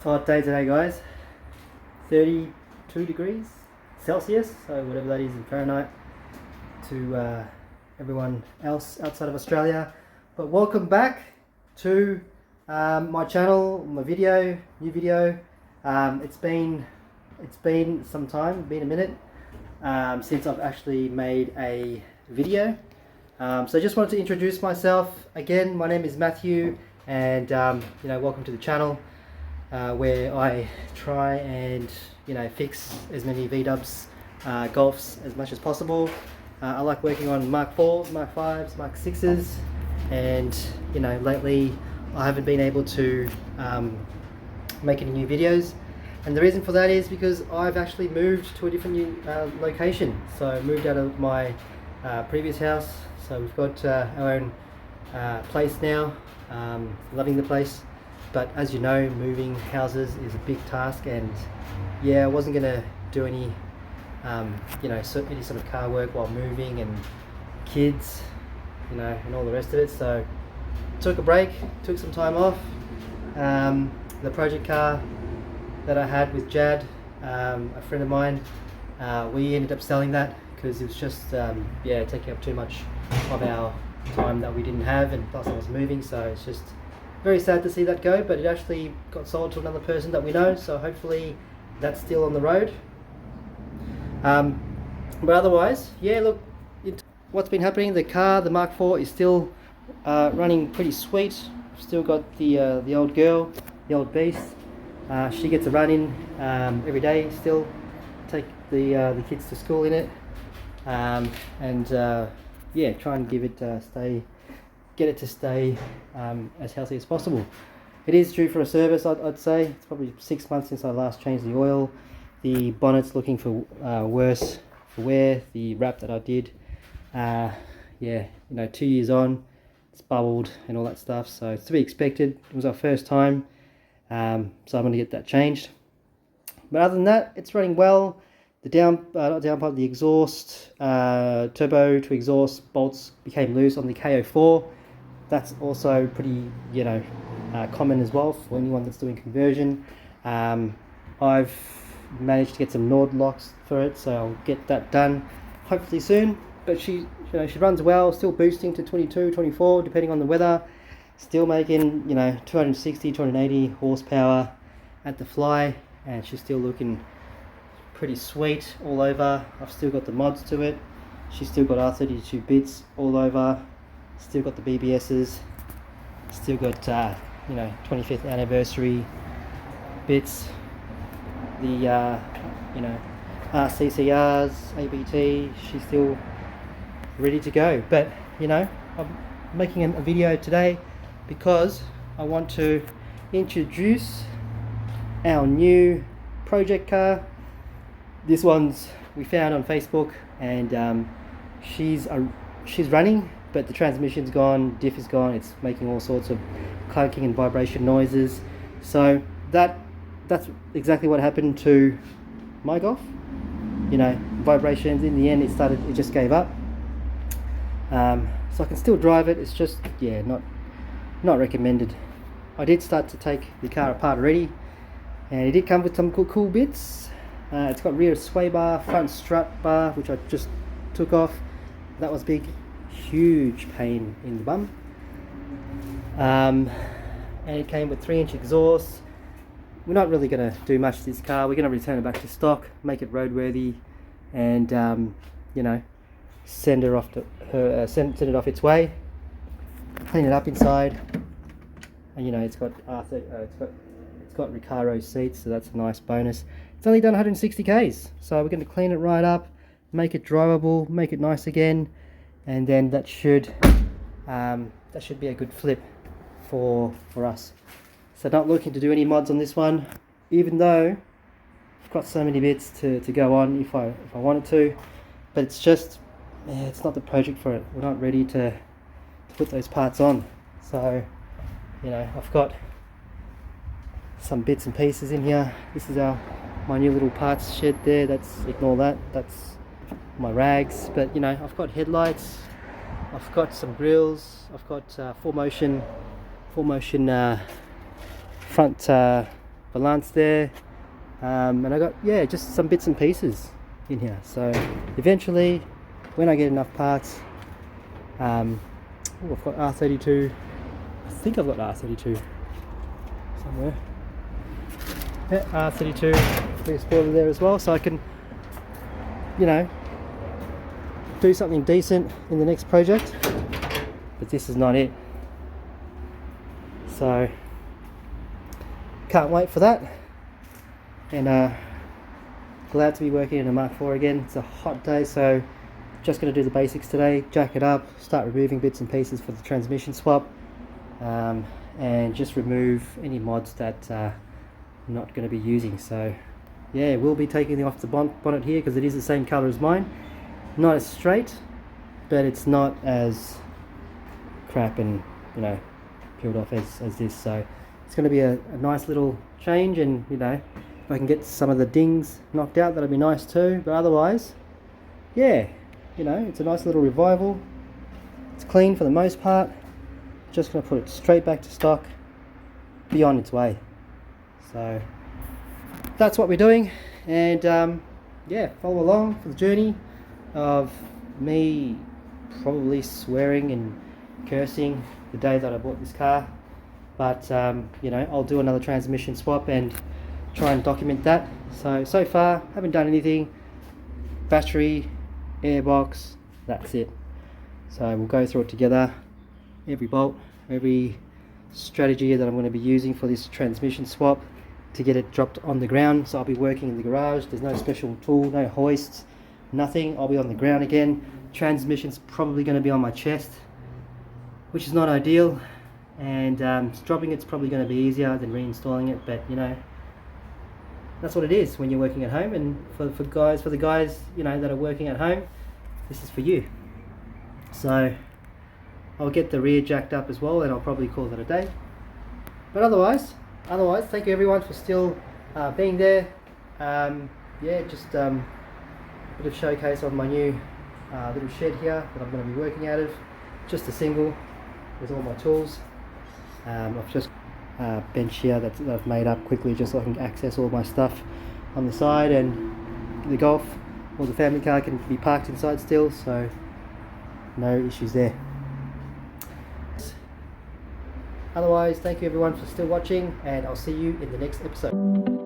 Hot day today, guys. 32 degrees Celsius, so whatever that is in Fahrenheit to everyone else outside of Australia. But welcome back to my channel, my video, new video. It's been some time, been a minute since I've actually made a video. So I just wanted to introduce myself again. My name is Matthew, and welcome to the channel. Where I try and fix as many V-dubs Golfs as much as possible. I like working on Mark 4s, Mark 5s, Mark 6s, and lately I haven't been able to make any new videos, and the reason for that is because I've actually moved to a different new location. So I moved out of my previous house, so we've got our own place now. Loving the place. But as you know, moving houses is a big task, and yeah, I wasn't going to do any, any sort of car work while moving, and kids, and all the rest of it. So took a break, took some time off. The project car that I had with Jad, a friend of mine, we ended up selling that because it was just, taking up too much of our time that we didn't have, and plus I was moving, so it's just very sad to see that go. But it actually got sold to another person that we know, so hopefully that's still on the road. But otherwise, yeah, look, what's been happening, the car, the Mark 4 is still running pretty sweet. Still got the old girl, the old beast. She gets a run in every day still. Take the kids to school in it, and try and give it get it to stay as healthy as possible. It is due for a service, I'd say. It's probably 6 months since I last changed the oil. The bonnet's looking for worse for wear. The wrap that I did, 2 years on, it's bubbled and all that stuff, so it's to be expected. It was our first time, so I'm going to get that changed. But other than that, it's running well. The downpipe, the exhaust, turbo to exhaust bolts became loose on the K04. That's also pretty, common as well for anyone that's doing conversion. I've managed to get some Nord locks for it, so I'll get that done hopefully soon. But she runs well, still boosting to 22, 24, depending on the weather. Still making, 260, 280 horsepower at the fly, and she's still looking pretty sweet all over. I've still got the mods to it. She's still got R32 bits all over. Still got the BBSs. Still got 25th anniversary bits. The CCRs, ABT. She's still ready to go. But I'm making a video today because I want to introduce our new project car. This one's we found on Facebook, and she's running, but the transmission's gone, diff is gone. It's making all sorts of clunking and vibration noises. So that's exactly what happened to my Golf. Vibrations. In the end, it just gave up. So I can still drive it. It's just not recommended. I did start to take the car apart already, and it did come with some cool bits. It's got rear sway bar, front strut bar, which I just took off. That was big, huge pain in the bum. And it came with 3-inch exhaust. We're not really going to do much to this car. We're going to return it back to stock, make it roadworthy, and send it off its way. Clean it up inside, and it's got Recaro seats, so that's a nice bonus. It's only done 160 k's, so we're going to clean it right up, make it drivable, make it nice again, and then that should be a good flip for us. So not looking to do any mods on this one, even though I've got so many bits to go on if I wanted to, but it's just it's not the project for it. We're not ready to put those parts on. So I've got some bits and pieces in here. This is my new little parts shed there. Ignore that. That's my rags. But I've got headlights. I've got some grills. I've got full motion front balance there, and I got, yeah, just some bits and pieces in here. So eventually, when I get enough parts, I've got R32. I think I've got R32 somewhere. Yeah, R32. Big spoiler there as well, so I can, you know, do something decent in the next project. But this is not it. So can't wait for that. And glad to be working in a Mark IV again. It's a hot day, so just going to do the basics today. Jack it up, start removing bits and pieces for the transmission swap, and just remove any mods that I'm not going to be using. So yeah, we'll be taking off the bonnet here because it is the same color as mine. Not as straight, but it's not as crap and, you know, peeled off as this. So it's going to be a nice little change, and, you know, if I can get some of the dings knocked out, that'll be nice too. But otherwise, yeah, you know, it's a nice little revival. It's clean for the most part. Just going to put it straight back to stock, be on its way. So that's what we're doing, and yeah, follow along for the journey of me probably swearing and cursing the day that I bought this car. But you know, I'll do another transmission swap and try and document that. So far haven't done anything. Battery, airbox, that's it. So we'll go through it together, every bolt, every strategy that I'm going to be using for this transmission swap to get it dropped on the ground. So I'll be working in the garage. There's no special tool, no hoists, nothing. I'll be on the ground again. Transmission's probably going to be on my chest, which is not ideal, and dropping it's probably going to be easier than reinstalling it. But, you know, that's what it is when you're working at home. And for the guys, you know, that are working at home, this is for you. So I'll get the rear jacked up as well, and I'll probably call that a day. But otherwise, thank you everyone for still being there. Yeah, just a bit of showcase of my new little shed here that I'm going to be working out of. Just a single with all my tools. I've just bench here that I've made up quickly just so I can access all my stuff on the side, and the Golf or the family car can be parked inside still, so no issues there. Otherwise, thank you everyone for still watching, and I'll see you in the next episode.